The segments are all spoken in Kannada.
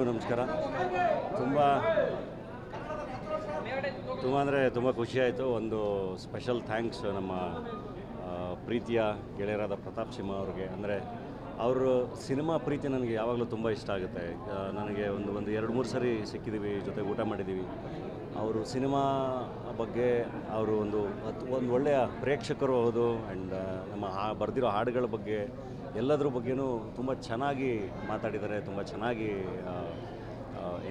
ನಮಸ್ಕಾರ. ತುಂಬ ತುಂಬ ಅಂದರೆ ತುಂಬ ಖುಷಿಯಾಯಿತು. ಒಂದು ಸ್ಪೆಷಲ್ ಥ್ಯಾಂಕ್ಸ್ ನಮ್ಮ ಪ್ರೀತಿಯ ಗೆಳೆಯರಾದ ಪ್ರತಾಪ್ ಸಿಂಹ ಅವ್ರಿಗೆ. ಅಂದರೆ ಅವರು ಸಿನಿಮಾ ಪ್ರೀತಿ ನನಗೆ ಯಾವಾಗಲೂ ತುಂಬ ಇಷ್ಟ ಆಗುತ್ತೆ. ನನಗೆ ಒಂದು 2-3 ಸರಿ ಸಿಕ್ಕಿದ್ದೀವಿ, ಜೊತೆಗೆ ಊಟ ಮಾಡಿದ್ದೀವಿ. ಅವರು ಸಿನಿಮಾ ಬಗ್ಗೆ ಅವರು ಒಂದು ಒಳ್ಳೆಯ ಪ್ರೇಕ್ಷಕರು ಹೌದು. ಆ್ಯಂಡ್ ನಮ್ಮ ಬರೆದಿರೋ ಹಾಡುಗಳ ಬಗ್ಗೆ ಎಲ್ಲದ್ರ ಬಗ್ಗೆನೂ ತುಂಬ ಚೆನ್ನಾಗಿ ಮಾತಾಡಿದ್ದಾರೆ, ತುಂಬ ಚೆನ್ನಾಗಿ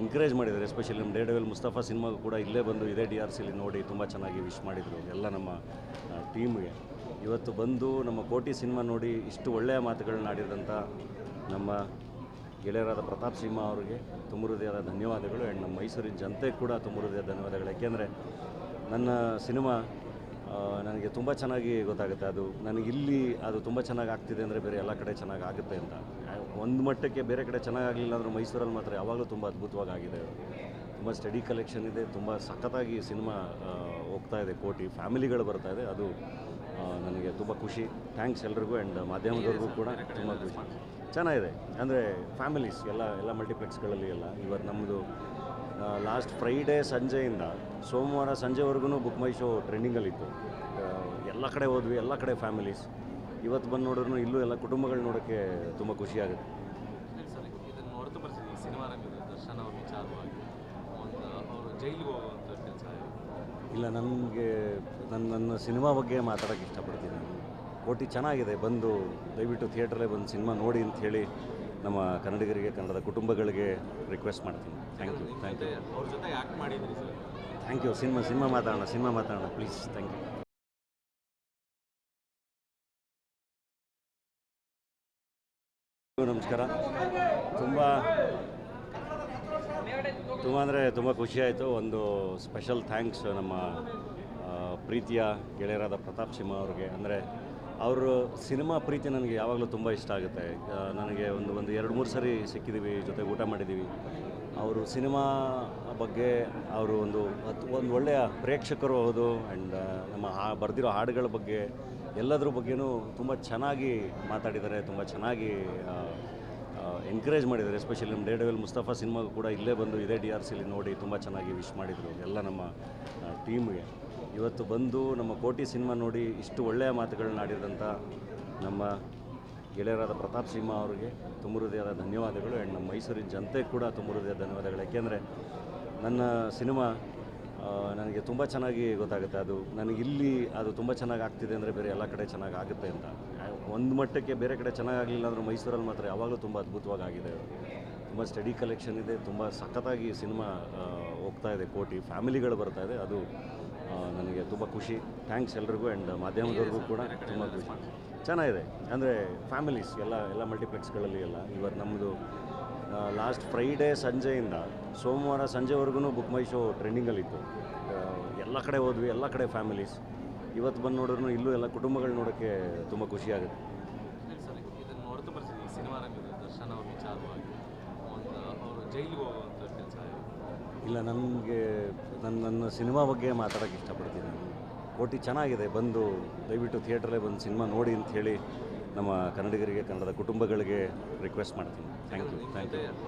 ಎನ್ಕರೇಜ್ ಮಾಡಿದ್ದಾರೆ. ಎಸ್ಪೆಷಲಿ ನಮ್ಮ ಡೇರ್ಡೆವಿಲ್ ಮುಸ್ತಫಾ ಸಿನಿಮಾಗೂ ಕೂಡ ಇಲ್ಲೇ ಬಂದು ಇದೇ DRCಲಿ ನೋಡಿ ತುಂಬ ಚೆನ್ನಾಗಿ ವಿಶ್ ಮಾಡಿದರು ಎಲ್ಲ ನಮ್ಮ ಟೀಮ್ಗೆ. ಇವತ್ತು ಬಂದು ನಮ್ಮ ಕೋಟಿ ಸಿನಿಮಾ ನೋಡಿ ಇಷ್ಟು ಒಳ್ಳೆಯ ಮಾತುಗಳನ್ನ ಆಡಿದಂಥ ನಮ್ಮ ಗೆಳೆಯರಾದ ಪ್ರತಾಪ್ ಸಿಂಹ ಅವರಿಗೆ ತುಂಬ ಹೃದಯದ ಧನ್ಯವಾದಗಳು. ಆ್ಯಂಡ್ ನಮ್ಮ ಮೈಸೂರಿನ ಜನತೆಗೆ ಕೂಡ ತುಂಬ ಹೃದಯದ ಧನ್ಯವಾದಗಳು. ಯಾಕೆಂದರೆ ನನ್ನ ಸಿನಿಮಾ ನನಗೆ ತುಂಬ ಚೆನ್ನಾಗಿ ಗೊತ್ತಾಗುತ್ತೆ. ಅದು ನನಗಿಲ್ಲಿ ಅದು ತುಂಬ ಚೆನ್ನಾಗಿ ಆಗ್ತಿದೆ ಅಂದರೆ ಬೇರೆ ಎಲ್ಲ ಕಡೆ ಚೆನ್ನಾಗಿ ಆಗುತ್ತೆ ಅಂತ. ಒಂದು ಮಟ್ಟಕ್ಕೆ ಬೇರೆ ಕಡೆ ಚೆನ್ನಾಗಾಗಲಿಲ್ಲ ಅಂದರೂ ಮೈಸೂರಲ್ಲಿ ಮಾತ್ರ ಯಾವಾಗಲೂ ತುಂಬ ಅದ್ಭುತವಾಗಿ ಆಗಿದೆ. ತುಂಬ ಸ್ಟಡಿ ಕಲೆಕ್ಷನ್ ಇದೆ, ತುಂಬ ಸಖತ್ತಾಗಿ ಸಿನಿಮಾ ಹೋಗ್ತಾ ಇದೆ. ಕೋಟಿ ಫ್ಯಾಮಿಲಿಗಳು ಬರ್ತಾ ಇದೆ, ಅದು ನನಗೆ ತುಂಬ ಖುಷಿ. ಥ್ಯಾಂಕ್ಸ್ ಎಲ್ರಿಗೂ. ಆ್ಯಂಡ್ ಮಾಧ್ಯಮದವ್ರಿಗೂ ಕೂಡ ತುಂಬ ಖುಷಿ. ಚೆನ್ನಾಗಿದೆ. ಅಂದರೆ ಫ್ಯಾಮಿಲೀಸ್ ಎಲ್ಲ ಮಲ್ಟಿಪ್ಲೆಕ್ಸ್ಗಳಲ್ಲಿ ಇವತ್ತು ನಮ್ಮದು ಲಾಸ್ಟ್ ಫ್ರೈಡೇ ಸಂಜೆಯಿಂದ ಸೋಮವಾರ ಸಂಜೆವರೆಗೂ ಬುಕ್ ಮೈ ಶೋ ಟ್ರೆಂಡಿಂಗಲ್ಲಿತ್ತು. ಎಲ್ಲ ಕಡೆ ಹೋದ್ವಿ, ಎಲ್ಲ ಕಡೆ ಫ್ಯಾಮಿಲೀಸ್. ಇವತ್ತು ಬಂದು ನೋಡಿದ್ರು ಇಲ್ಲೂ ಎಲ್ಲ ಕುಟುಂಬಗಳು ನೋಡೋಕ್ಕೆ ತುಂಬ ಖುಷಿಯಾಗುತ್ತೆ. ಇದನ್ನು ಹೊರತುಪಡಿಸಿ ಸಿನಿಮಾ ರಂಗದ ದರ್ಶನ್ ಅವ್ರ ವಿಚಾರವಾಗಿ ಅವರು ಜೈಲಿಗೆ ಹೋಗುವಂಥ ಕೆಲಸ ಇಲ್ಲ. ನನಗೆ ನನ್ನ ಸಿನಿಮಾ ಬಗ್ಗೆ ಮಾತಾಡೋಕ್ಕೆ ಇಷ್ಟಪಡ್ತೀನಿ. ಕೋಟಿ ಚೆನ್ನಾಗಿದೆ, ಬಂದು ದಯವಿಟ್ಟು ಥಿಯೇಟ್ರಲ್ಲೇ ಬಂದು ಸಿನಿಮಾ ನೋಡಿ ಅಂತ ಹೇಳಿ ನಮ್ಮ ಕನ್ನಡಿಗರಿಗೆ, ಕನ್ನಡದ ಕುಟುಂಬಗಳಿಗೆ ರಿಕ್ವೆಸ್ಟ್ ಮಾಡ್ತೀನಿ. Thank you. ಅವ್ರ ಜೊತೆ ಆ್ಯಕ್ಟ್ ಮಾಡಿದ್ರಿ ಸರ್. Thank you. ಸಿನಿಮಾ ಮಾತಾಡೋಣ ಪ್ಲೀಸ್. Thank you. ನಮಸ್ಕಾರ. ತುಂಬ ಖುಷಿಯಾಯಿತು. ಒಂದು ಸ್ಪೆಷಲ್ ಥ್ಯಾಂಕ್ಸ್ ನಮ್ಮ ಪ್ರೀತಿಯ ಗೆಳೆಯರಾದ ಪ್ರತಾಪ್ ಸಿಂಹ ಅವ್ರಿಗೆ. ಅಂದರೆ ಅವರು ಸಿನಿಮಾ ಪ್ರೀತಿ ನನಗೆ ಯಾವಾಗಲೂ ತುಂಬ ಇಷ್ಟ ಆಗುತ್ತೆ. ನನಗೆ ಒಂದು 2-3 ಸರಿ ಸಿಕ್ಕಿದ್ದೀವಿ, ಜೊತೆಗೆ ಊಟ ಮಾಡಿದ್ದೀವಿ. ಅವರು ಸಿನಿಮಾ ಬಗ್ಗೆ ಅವರು ಒಂದು ಒಳ್ಳೆಯ ಪ್ರೇಕ್ಷಕರು ಹೌದು. ಆ್ಯಂಡ್ ನಮ್ಮ ಬರೆದಿರೋ ಹಾಡುಗಳ ಬಗ್ಗೆ ಎಲ್ಲದ್ರ ಬಗ್ಗೆನೂ ತುಂಬ ಚೆನ್ನಾಗಿ ಮಾತಾಡಿದ್ದಾರೆ, ತುಂಬ ಚೆನ್ನಾಗಿ ಎನ್ಕರೇಜ್ ಮಾಡಿದ್ದಾರೆ. ಎಸ್ಪೆಷಲಿ ನಮ್ಮ ಡೇರ್ಡೆವಿಲ್ ಮುಸ್ತಫಾ ಸಿನಿಮಾಗೂ ಕೂಡ ಇಲ್ಲೇ ಬಂದು ಇದೇ DRCಲಿ ನೋಡಿ ತುಂಬ ಚೆನ್ನಾಗಿ ವಿಶ್ ಮಾಡಿದರು ಎಲ್ಲ ನಮ್ಮ ಟೀಮ್ಗೆ. ಇವತ್ತು ಬಂದು ನಮ್ಮ ಕೋಟಿ ಸಿನಿಮಾ ನೋಡಿ ಇಷ್ಟು ಒಳ್ಳೆಯ ಮಾತುಗಳನ್ನ ಆಡಿದಂಥ ನಮ್ಮ ಗೆಳೆಯರಾದ ಪ್ರತಾಪ್ ಸಿಂಹ ಅವರಿಗೆ ತುಂಬ ಹೃದಯದ ಧನ್ಯವಾದಗಳು. ಆ್ಯಂಡ್ ನಮ್ಮ ಮೈಸೂರಿನ ಜನತೆಗೆ ಕೂಡ ತುಂಬ ಹೃದಯದ ಧನ್ಯವಾದಗಳು. ಯಾಕೆಂದರೆ ನನ್ನ ಸಿನಿಮಾ ನನಗೆ ತುಂಬ ಚೆನ್ನಾಗಿ ಗೊತ್ತಾಗುತ್ತೆ. ಅದು ನನಗಿಲ್ಲಿ ಅದು ತುಂಬ ಚೆನ್ನಾಗಿ ಆಗ್ತಿದೆ ಅಂದರೆ ಬೇರೆ ಎಲ್ಲ ಕಡೆ ಚೆನ್ನಾಗಿ ಆಗುತ್ತೆ ಅಂತ. ಒಂದು ಮಟ್ಟಕ್ಕೆ ಬೇರೆ ಕಡೆ ಚೆನ್ನಾಗಾಗಲಿಲ್ಲ ಅಂದರೂ ಮೈಸೂರಲ್ಲಿ ಮಾತ್ರ ಯಾವಾಗಲೂ ತುಂಬ ಅದ್ಭುತವಾಗಿ ಆಗಿದೆ. ತುಂಬ ಸ್ಟಡಿ ಕಲೆಕ್ಷನ್ ಇದೆ, ತುಂಬ ಸಖತ್ತಾಗಿ ಸಿನಿಮಾ ಹೋಗ್ತಾ ಇದೆ. ಕೋಟಿ ಫ್ಯಾಮಿಲಿಗಳು ಬರ್ತಾ ಇದೆ, ಅದು ನನಗೆ ತುಂಬ ಖುಷಿ. ಥ್ಯಾಂಕ್ಸ್ ಎಲ್ರಿಗೂ. ಆ್ಯಂಡ್ ಮಾಧ್ಯಮದವ್ರಿಗೂ ಕೂಡ ತುಂಬ ಖುಷಿ. ಚೆನ್ನಾಗಿದೆ. ಅಂದರೆ ಫ್ಯಾಮಿಲೀಸ್ ಎಲ್ಲ ಮಲ್ಟಿಪ್ಲೆಕ್ಸ್ಗಳಲ್ಲಿ ಇವತ್ತು ನಮ್ಮದು ಲಾಸ್ಟ್ ಫ್ರೈಡೇ ಸಂಜೆಯಿಂದ ಸೋಮವಾರ ಸಂಜೆವರೆಗೂ ಬುಕ್ ಮೈ ಶೋ ಟ್ರೆಂಡಿಂಗಲ್ಲಿತ್ತು. ಎಲ್ಲ ಕಡೆ ಹೋದ್ವಿ, ಎಲ್ಲ ಕಡೆ ಫ್ಯಾಮಿಲೀಸ್. ಇವತ್ತು ಬಂದು ನೋಡಿದ್ರು ಇಲ್ಲೂ ಎಲ್ಲ ಕುಟುಂಬಗಳು ನೋಡೋಕ್ಕೆ ತುಂಬ ಖುಷಿಯಾಗುತ್ತೆ. ಇದನ್ನು ಹೊರತುಪಡಿಸಿ ಸಿನಿಮಾ ರಂಗದ ದರ್ಶನ್ ಅವ್ರ ವಿಚಾರವಾಗಿ ಅವರು ಜೈಲಿಗೆ ಹೋಗುವಂಥ ಕೆಲಸ ಇಲ್ಲ. ನನಗೆ ನನ್ನ ಸಿನಿಮಾ ಬಗ್ಗೆ ಮಾತಾಡೋಕ್ಕೆ ಇಷ್ಟಪಡ್ತೀನಿ. ಕೋಟಿ ಚೆನ್ನಾಗಿದೆ, ಬಂದು ದಯವಿಟ್ಟು ಥಿಯೇಟ್ರಲ್ಲೇ ಬಂದು ಸಿನಿಮಾ ನೋಡಿ ಅಂತ ಹೇಳಿ ನಮ್ಮ ಕನ್ನಡಿಗರಿಗೆ, ಕನ್ನಡದ ಕುಟುಂಬಗಳಿಗೆ ರಿಕ್ವೆಸ್ಟ್ ಮಾಡ್ತೀನಿ. Thank you.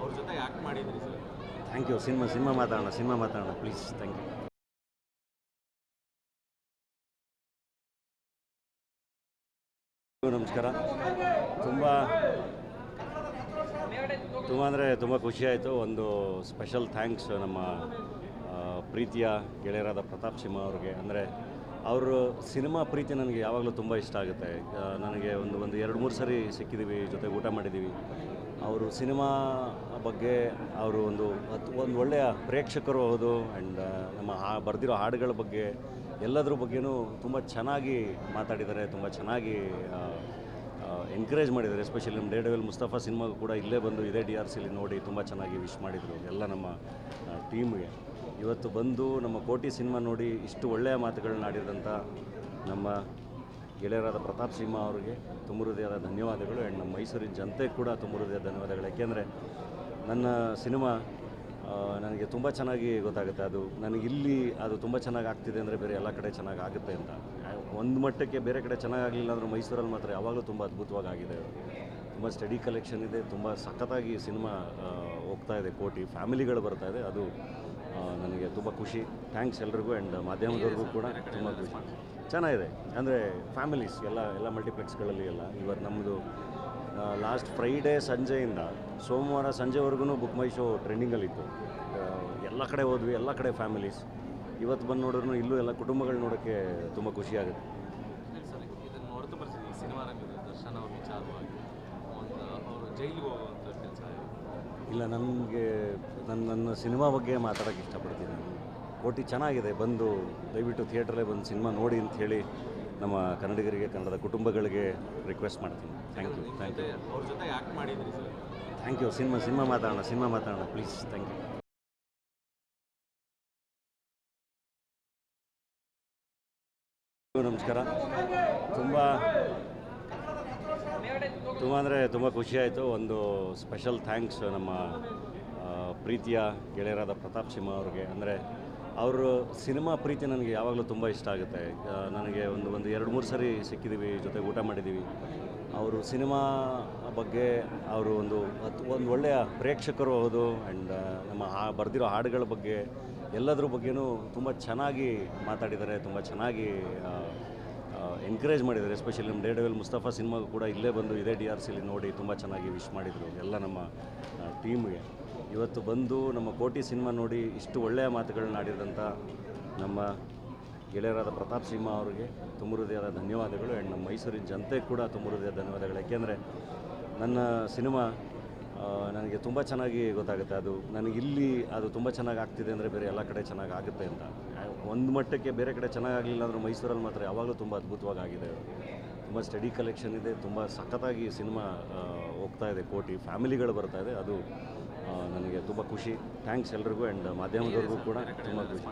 ಅವ್ರ ಜೊತೆ ಆ್ಯಕ್ಟ್ ಮಾಡಿದ್ರಿ ಸರ್. Thank you. ಸಿನಿಮಾ ಮಾತಾಡೋಣ ಪ್ಲೀಸ್. Thank you. ನಮಸ್ಕಾರ. ತುಂಬ ಖುಷಿಯಾಯಿತು. ಒಂದು ಸ್ಪೆಷಲ್ ಥ್ಯಾಂಕ್ಸ್ ನಮ್ಮ ಪ್ರೀತಿಯ ಗೆಳೆಯರಾದ ಪ್ರತಾಪ್ ಸಿಂಹ ಅವ್ರಿಗೆ. ಅಂದರೆ ಅವರು ಸಿನಿಮಾ ಪ್ರೀತಿ ನನಗೆ ಯಾವಾಗಲೂ ತುಂಬ ಇಷ್ಟ ಆಗುತ್ತೆ. ನನಗೆ ಒಂದು 2-3 ಸರಿ ಸಿಕ್ಕಿದ್ದೀವಿ, ಜೊತೆಗೆ ಊಟ ಮಾಡಿದ್ದೀವಿ. ಅವರು ಸಿನಿಮಾ ಬಗ್ಗೆ ಅವರು ಒಂದು ಒಳ್ಳೆಯ ಪ್ರೇಕ್ಷಕರು ಹೌದು. ಆ್ಯಂಡ್ ನಮ್ಮ ಬರೆದಿರೋ ಹಾಡುಗಳ ಬಗ್ಗೆ ಎಲ್ಲದ್ರ ಬಗ್ಗೆನೂ ತುಂಬ ಚೆನ್ನಾಗಿ ಮಾತಾಡಿದ್ದಾರೆ, ತುಂಬ ಚೆನ್ನಾಗಿ ಎನ್ಕರೇಜ್ ಮಾಡಿದ್ದಾರೆ. ಎಸ್ಪೆಷಲಿ ನಮ್ಮ ಡೇರ್ಡೆವಿಲ್ ಮುಸ್ತಫಾ ಸಿನಿಮಾಗೂ ಕೂಡ ಇಲ್ಲೇ ಬಂದು ಇದೇ DRCಲಿ ನೋಡಿ ತುಂಬ ಚೆನ್ನಾಗಿ ವಿಶ್ ಮಾಡಿದರು ಎಲ್ಲ ನಮ್ಮ ಟೀಮ್ಗೆ. ಇವತ್ತು ಬಂದು ನಮ್ಮ ಕೋಟಿ ಸಿನಿಮಾ ನೋಡಿ ಇಷ್ಟು ಒಳ್ಳೆಯ ಮಾತುಗಳನ್ನ ಆಡಿದಂಥ ನಮ್ಮ ಗೆಳೆಯರಾದ ಪ್ರತಾಪ್ ಸಿಂಹ ಅವರಿಗೆ ತುಂಬ ಹೃದಯದ ಧನ್ಯವಾದಗಳು. ಆ್ಯಂಡ್ ನಮ್ಮ ಮೈಸೂರಿನ ಜನತೆಗೆ ಕೂಡ ತುಂಬ ಹೃದಯದ ಧನ್ಯವಾದಗಳು. ಯಾಕೆಂದರೆ ನನ್ನ ಸಿನಿಮಾ ನನಗೆ ತುಂಬ ಚೆನ್ನಾಗಿ ಗೊತ್ತಾಗುತ್ತೆ. ಅದು ನನಗಿಲ್ಲಿ ಅದು ತುಂಬ ಚೆನ್ನಾಗಿ ಆಗ್ತಿದೆ ಅಂದರೆ ಬೇರೆ ಎಲ್ಲ ಕಡೆ ಚೆನ್ನಾಗಿ ಆಗುತ್ತೆ ಅಂತ. ಒಂದು ಮಟ್ಟಕ್ಕೆ ಬೇರೆ ಕಡೆ ಚೆನ್ನಾಗಾಗಲಿಲ್ಲ ಅಂದರೂ ಮೈಸೂರಲ್ಲಿ ಮಾತ್ರ ಯಾವಾಗಲೂ ತುಂಬ ಅದ್ಭುತವಾಗಿ ಆಗಿದೆ. ತುಂಬ ಸ್ಟಡಿ ಕಲೆಕ್ಷನ್ ಇದೆ, ತುಂಬ ಸಖತ್ತಾಗಿ ಸಿನಿಮಾ ಹೋಗ್ತಾ ಇದೆ, ಕೋಟಿ ಫ್ಯಾಮಿಲಿಗಳು ಬರ್ತಾ ಇದೆ. ಅದು ನನಗೆ ತುಂಬ ಖುಷಿ. ಥ್ಯಾಂಕ್ಸ್ ಎಲ್ರಿಗೂ ಆ್ಯಂಡ್ ಮಾಧ್ಯಮದವ್ರಿಗೂ ಕೂಡ ತುಂಬ ಖುಷಿ. ಚೆನ್ನಾಗಿದೆ, ಅಂದರೆ ಫ್ಯಾಮಿಲೀಸ್ ಎಲ್ಲ ಮಲ್ಟಿಪ್ಲೆಕ್ಸ್ಗಳಲ್ಲಿ ಎಲ್ಲ ಇವತ್ತು ನಮ್ಮದು ಲಾಸ್ಟ್ ಫ್ರೈಡೇ ಸಂಜೆಯಿಂದ ಸೋಮವಾರ ಸಂಜೆವರೆಗೂ ಬುಕ್ ಮೈ ಶೋ ಟ್ರೆಂಡಿಂಗಲ್ಲಿತ್ತು. ಎಲ್ಲ ಕಡೆ ಹೋದ್ವಿ, ಎಲ್ಲ ಕಡೆ ಫ್ಯಾಮಿಲೀಸ್. ಇವತ್ತು ಬಂದು ನೋಡಿದ್ರು ಇಲ್ಲೂ ಎಲ್ಲ ಕುಟುಂಬಗಳು ನೋಡೋಕ್ಕೆ ತುಂಬ ಖುಷಿಯಾಗುತ್ತೆ. ಸರ್ ಇದನ್ನು ಹೊರತುಪಡಿಸಿ ಈ ಸಿನಿಮಾ ರಂಗದ ದರ್ಶನ್ ಅವ್ರ ವಿಚಾರವಾಗಿ ಅವರು ಜೈಲಿಗೆ ಹೋಗುವಂಥ ಕೆಲಸ ಇಲ್ಲ, ನನಗೆ ನನ್ನ ಸಿನಿಮಾ ಬಗ್ಗೆ ಮಾತಾಡೋಕ್ಕೆ ಇಷ್ಟಪಡ್ತೀನಿ. ಕೋಟಿ ಚೆನ್ನಾಗಿದೆ, ಬಂದು ದಯವಿಟ್ಟು ಥಿಯೇಟ್ರಲ್ಲೇ ಬಂದು ಸಿನಿಮಾ ನೋಡಿ ಅಂತ ಹೇಳಿ ನಮ್ಮ ಕನ್ನಡಿಗರಿಗೆ, ಕನ್ನಡದ ಕುಟುಂಬಗಳಿಗೆ ರಿಕ್ವೆಸ್ಟ್ ಮಾಡ್ತೀನಿ. ಥ್ಯಾಂಕ್ ಯು ಅವ್ರ ಜೊತೆ ಆ್ಯಕ್ಟ್ ಮಾಡಿದ್ರಿ ಸರ್. Thank you. ಸಿನಿಮಾ ಮಾತಾಡೋಣ ಪ್ಲೀಸ್. Thank you. ನಮಸ್ಕಾರ. ತುಂಬ ಖುಷಿಯಾಯಿತು. ಒಂದು ಸ್ಪೆಷಲ್ ಥ್ಯಾಂಕ್ಸ್ ನಮ್ಮ ಪ್ರೀತಿಯ ಗೆಳೆಯರಾದ ಪ್ರತಾಪ್ ಸಿಂಹ ಅವ್ರಿಗೆ. ಅಂದರೆ ಅವರು ಸಿನಿಮಾ ಪ್ರೀತಿ ನನಗೆ ಯಾವಾಗಲೂ ತುಂಬ ಇಷ್ಟ ಆಗುತ್ತೆ. ನನಗೆ ಒಂದು 2-3 ಸರಿ ಸಿಕ್ಕಿದ್ದೀವಿ, ಜೊತೆಗೆ ಊಟ ಮಾಡಿದ್ದೀವಿ. ಅವರು ಸಿನಿಮಾ ಬಗ್ಗೆ ಅವರು ಒಂದು ಒಳ್ಳೆಯ ಪ್ರೇಕ್ಷಕರು ಹೌದು. ಆ್ಯಂಡ್ ನಮ್ಮ ಬರೆದಿರೋ ಹಾಡುಗಳ ಬಗ್ಗೆ ಎಲ್ಲದ್ರ ಬಗ್ಗೆನೂ ತುಂಬ ಚೆನ್ನಾಗಿ ಮಾತಾಡಿದ್ದಾರೆ, ತುಂಬ ಚೆನ್ನಾಗಿ ಎನ್ಕರೇಜ್ ಮಾಡಿದ್ದಾರೆ. ಎಸ್ಪೆಷಲಿ ನಮ್ಮ ಡೇರ್ಡೆವಿಲ್ ಮುಸ್ತಫಾ ಸಿನಿಮಾಗೂ ಕೂಡ ಇಲ್ಲೇ ಬಂದು ಇದೇ DRCಲಿ ನೋಡಿ ತುಂಬ ಚೆನ್ನಾಗಿ ವಿಶ್ ಮಾಡಿದರು ಎಲ್ಲ ನಮ್ಮ ಟೀಮ್ಗೆ. ಇವತ್ತು ಬಂದು ನಮ್ಮ ಕೋಟಿ ಸಿನಿಮಾ ನೋಡಿ ಇಷ್ಟು ಒಳ್ಳೆಯ ಮಾತುಗಳನ್ನ ಆಡಿದಂಥ ನಮ್ಮ ಗೆಳೆಯರಾದ ಪ್ರತಾಪ್ ಸಿಂಹ ಅವರಿಗೆ ತುಂಬ ಹೃದಯದ ಧನ್ಯವಾದಗಳು. ಆ್ಯಂಡ್ ನಮ್ಮ ಮೈಸೂರಿನ ಜನತೆಗೆ ಕೂಡ ತುಂಬ ಹೃದಯದ ಧನ್ಯವಾದಗಳು. ಯಾಕೆಂದರೆ ನನ್ನ ಸಿನಿಮಾ ನನಗೆ ತುಂಬ ಚೆನ್ನಾಗಿ ಗೊತ್ತಾಗುತ್ತೆ. ಅದು ನನಗಿಲ್ಲಿ ಅದು ತುಂಬ ಚೆನ್ನಾಗಿ ಆಗ್ತಿದೆ ಅಂದರೆ ಬೇರೆ ಎಲ್ಲ ಕಡೆ ಚೆನ್ನಾಗಿ ಆಗುತ್ತೆ ಅಂತ. ಒಂದು ಮಟ್ಟಕ್ಕೆ ಬೇರೆ ಕಡೆ ಚೆನ್ನಾಗಾಗಲಿಲ್ಲ ಅಂದರೂ ಮೈಸೂರಲ್ಲಿ ಮಾತ್ರ ಯಾವಾಗಲೂ ತುಂಬ ಅದ್ಭುತವಾಗಿ ಆಗಿದೆ. ತುಂಬ ಸ್ಟಡಿ ಕಲೆಕ್ಷನ್ ಇದೆ, ತುಂಬ ಸಖತ್ತಾಗಿ ಸಿನಿಮಾ ಹೋಗ್ತಾ ಇದೆ, ಕೋಟಿ ಫ್ಯಾಮಿಲಿಗಳು ಬರ್ತಾ ಇದೆ. ಅದು ನನಗೆ ತುಂಬ ಖುಷಿ. ಥ್ಯಾಂಕ್ಸ್ ಎಲ್ರಿಗೂ ಆ್ಯಂಡ್ ಮಾಧ್ಯಮದವ್ರಿಗೂ ಕೂಡ ತುಂಬ ಖುಷಿ.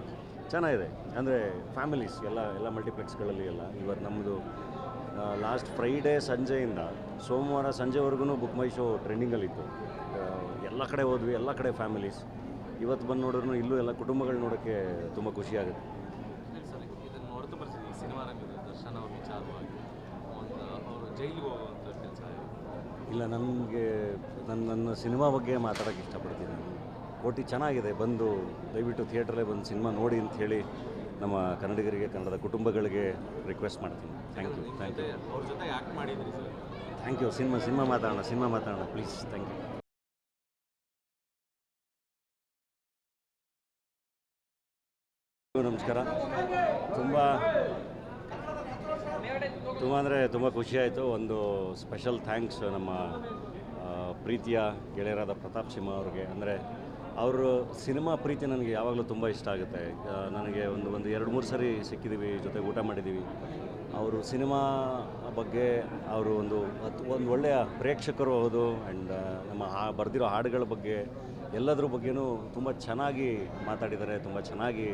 ಚೆನ್ನಾಗಿದೆ, ಅಂದರೆ ಫ್ಯಾಮಿಲೀಸ್ ಎಲ್ಲ ಮಲ್ಟಿಪ್ಲೆಕ್ಸ್ಗಳಲ್ಲಿ ಎಲ್ಲ ಇವತ್ತು ನಮ್ಮದು ಲಾಸ್ಟ್ ಫ್ರೈಡೇ ಸಂಜೆಯಿಂದ ಸೋಮವಾರ ಸಂಜೆವರೆಗೂ ಬುಕ್ ಮೈ ಶೋ ಟ್ರೆಂಡಿಂಗಲ್ಲಿತ್ತು. ಎಲ್ಲ ಕಡೆ ಹೋದ್ವಿ, ಎಲ್ಲ ಕಡೆ ಫ್ಯಾಮಿಲೀಸ್. ಇವತ್ತು ಬಂದು ನೋಡಿದ್ರು ಇಲ್ಲೂ ಎಲ್ಲ ಕುಟುಂಬಗಳು ನೋಡೋಕ್ಕೆ ತುಂಬ ಖುಷಿಯಾಗುತ್ತೆ. ಸರ್ ಇದನ್ನು ಹೊರತುಪಡಿಸಿ ಈ ಸಿನಿಮಾ ರಂಗದ ದರ್ಶನ್ ಅವ್ರ ವಿಚಾರವಾಗಿ ಅವರು ಜೈಲಿಗೆ ಹೋಗುವಂಥ ಕೆಲಸ ಇಲ್ಲ, ನನಗೆ ನನ್ನ ಸಿನಿಮಾ ಬಗ್ಗೆ ಮಾತಾಡೋಕ್ಕೆ ಇಷ್ಟಪಡ್ತೀನಿ. ಕೋಟಿ ಚೆನ್ನಾಗಿದೆ, ಬಂದು ದಯವಿಟ್ಟು ಥಿಯೇಟ್ರಲ್ಲೇ ಬಂದು ಸಿನಿಮಾ ನೋಡಿ ಅಂತ ಹೇಳಿ ನಮ್ಮ ಕನ್ನಡಿಗರಿಗೆ, ಕನ್ನಡದ ಕುಟುಂಬಗಳಿಗೆ ರಿಕ್ವೆಸ್ಟ್ ಮಾಡ್ತೀನಿ. Thank you. ಅವ್ರ ಜೊತೆ ಆ್ಯಕ್ಟ್ ಮಾಡಿದ್ರಿ ಸರ್. Thank you. ಸಿನಿಮಾ ಮಾತಾಡೋಣ ಪ್ಲೀಸ್. Thank you. ನಮಸ್ಕಾರ. ತುಂಬ ಖುಷಿಯಾಯಿತು. ಒಂದು ಸ್ಪೆಷಲ್ ಥ್ಯಾಂಕ್ಸ್ ನಮ್ಮ ಪ್ರೀತಿಯ ಗೆಳೆಯರಾದ ಪ್ರತಾಪ್ ಸಿಂಹ ಅವ್ರಿಗೆ. ಅಂದರೆ ಅವರು ಸಿನಿಮಾ ಪ್ರೀತಿ ನನಗೆ ಯಾವಾಗಲೂ ತುಂಬ ಇಷ್ಟ ಆಗುತ್ತೆ. ನನಗೆ ಒಂದು 2-3 ಸರಿ ಸಿಕ್ಕಿದ್ದೀವಿ, ಜೊತೆಗೆ ಊಟ ಮಾಡಿದ್ದೀವಿ. ಅವರು ಸಿನಿಮಾ ಬಗ್ಗೆ ಅವರು ಒಂದು ಒಳ್ಳೆಯ ಪ್ರೇಕ್ಷಕರು ಹೌದು. ಆ್ಯಂಡ್ ನಮ್ಮ ಬರೆದಿರೋ ಹಾಡುಗಳ ಬಗ್ಗೆ ಎಲ್ಲದ್ರ ಬಗ್ಗೆನೂ ತುಂಬ ಚೆನ್ನಾಗಿ ಮಾತಾಡಿದ್ದಾರೆ, ತುಂಬ ಚೆನ್ನಾಗಿ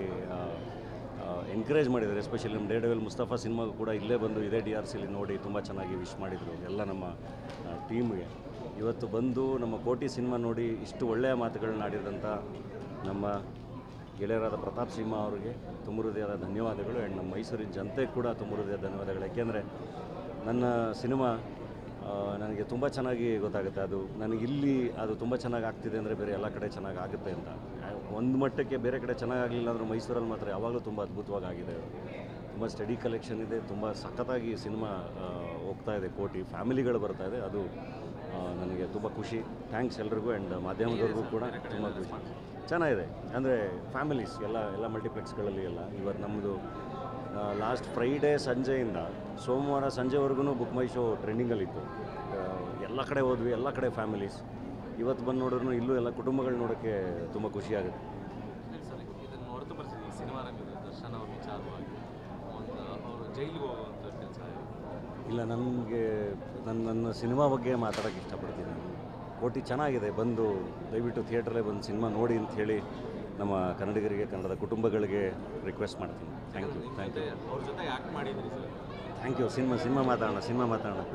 ಎನ್ಕರೇಜ್ ಮಾಡಿದ್ದಾರೆ. ಎಸ್ಪೆಷಲಿ ನಮ್ಮ ಡೇರ್ಡೆವಿಲ್ ಮುಸ್ತಫಾ ಸಿನಿಮಾಗೂ ಕೂಡ ಇಲ್ಲೇ ಬಂದು ಇದೇ DRCಲಿ ನೋಡಿ ತುಂಬ ಚೆನ್ನಾಗಿ ವಿಶ್ ಮಾಡಿದರು ಎಲ್ಲ ನಮ್ಮ ಟೀಮ್ಗೆ. ಇವತ್ತು ಬಂದು ನಮ್ಮ ಕೋಟಿ ಸಿನಿಮಾ ನೋಡಿ ಇಷ್ಟು ಒಳ್ಳೆಯ ಮಾತುಗಳನ್ನ ಆಡಿದಂಥ ನಮ್ಮ ಗೆಳೆಯರಾದ ಪ್ರತಾಪ್ ಸಿಂಹ ಅವರಿಗೆ ತುಂಬ ಹೃದಯದ ಧನ್ಯವಾದಗಳು. ಆ್ಯಂಡ್ ನಮ್ಮ ಮೈಸೂರಿನ ಜನತೆಗೆ ಕೂಡ ತುಂಬ ಹೃದಯದ ಧನ್ಯವಾದಗಳು. ಯಾಕೆಂದರೆ ನನ್ನ ಸಿನಿಮಾ ನನಗೆ ತುಂಬ ಚೆನ್ನಾಗಿ ಗೊತ್ತಾಗುತ್ತೆ. ಅದು ನನಗಿಲ್ಲಿ ಅದು ತುಂಬ ಚೆನ್ನಾಗಿ ಆಗ್ತಿದೆ ಅಂದರೆ ಬೇರೆ ಎಲ್ಲ ಕಡೆ ಚೆನ್ನಾಗಿ ಆಗುತ್ತೆ ಅಂತ. ಒಂದು ಮಟ್ಟಕ್ಕೆ ಬೇರೆ ಕಡೆ ಚೆನ್ನಾಗಾಗಲಿಲ್ಲ ಅಂದರೂ ಮೈಸೂರಲ್ಲಿ ಮಾತ್ರ ಯಾವಾಗಲೂ ತುಂಬ ಅದ್ಭುತವಾಗಿ ಆಗಿದೆ. ತುಂಬ ಸ್ಟಡಿ ಕಲೆಕ್ಷನ್ ಇದೆ, ತುಂಬ ಸಖತ್ತಾಗಿ ಸಿನಿಮಾ ಹೋಗ್ತಾ ಇದೆ, ಕೋಟಿ ಫ್ಯಾಮಿಲಿಗಳು ಬರ್ತಾ ಇದೆ. ಅದು ನನಗೆ ತುಂಬ ಖುಷಿ. ಥ್ಯಾಂಕ್ಸ್ ಎಲ್ರಿಗೂ ಆ್ಯಂಡ್ ಮಾಧ್ಯಮದವ್ರಿಗೂ ಕೂಡ ತುಂಬ ಖುಷಿ. ಚೆನ್ನಾಗಿದೆ, ಅಂದರೆ ಫ್ಯಾಮಿಲೀಸ್ ಎಲ್ಲ ಮಲ್ಟಿಪ್ಲೆಕ್ಸ್ಗಳಲ್ಲಿ ಎಲ್ಲ ಇವತ್ತು ನಮ್ಮದು ಲಾಸ್ಟ್ ಫ್ರೈಡೇ ಸಂಜೆಯಿಂದ ಸೋಮವಾರ ಸಂಜೆವರೆಗೂ ಬುಕ್ ಮೈ ಶೋ ಟ್ರೆಂಡಿಂಗಲ್ಲಿತ್ತು. ಎಲ್ಲ ಕಡೆ ಹೋದ್ವಿ, ಎಲ್ಲ ಕಡೆ ಫ್ಯಾಮಿಲೀಸ್. ಇವತ್ತು ಬಂದು ನೋಡಿದ್ರು ಇಲ್ಲೂ ಎಲ್ಲ ಕುಟುಂಬಗಳು ನೋಡೋಕ್ಕೆ ತುಂಬ ಖುಷಿಯಾಗುತ್ತೆ. ಸರ್ ಇದನ್ನು ಹೊರತುಪಡಿಸಿ ಈ ಸಿನಿಮಾ ರಂಗದ ದರ್ಶನ್ ಅವ್ರ ವಿಚಾರವಾಗಿ ಅವರು ಜೈಲಿಗೆ ಹೋಗುವಂಥ ಕೆಲಸ ಇಲ್ಲ, ನನಗೆ ನನ್ನ ಸಿನಿಮಾ ಬಗ್ಗೆ ಮಾತಾಡೋಕ್ಕೆ ಇಷ್ಟಪಡ್ತೀನಿ. ಕೋಟಿ ಚೆನ್ನಾಗಿದೆ, ಬಂದು ದಯವಿಟ್ಟು ಥಿಯೇಟ್ರಲ್ಲೇ ಬಂದು ಸಿನಿಮಾ ನೋಡಿ ಅಂತ ಹೇಳಿ ನಮ್ಮ ಕನ್ನಡಿಗರಿಗೆ, ಕನ್ನಡದ ಕುಟುಂಬಗಳಿಗೆ ರಿಕ್ವೆಸ್ಟ್ ಮಾಡ್ತೀನಿ. Thank you. ಅವ್ರ ಜೊತೆ ಆ್ಯಕ್ಟ್ ಮಾಡಿದ್ರಿ ಸರ್. Thank you. ಸಿನಿಮಾ ಮಾತಾಡೋಣ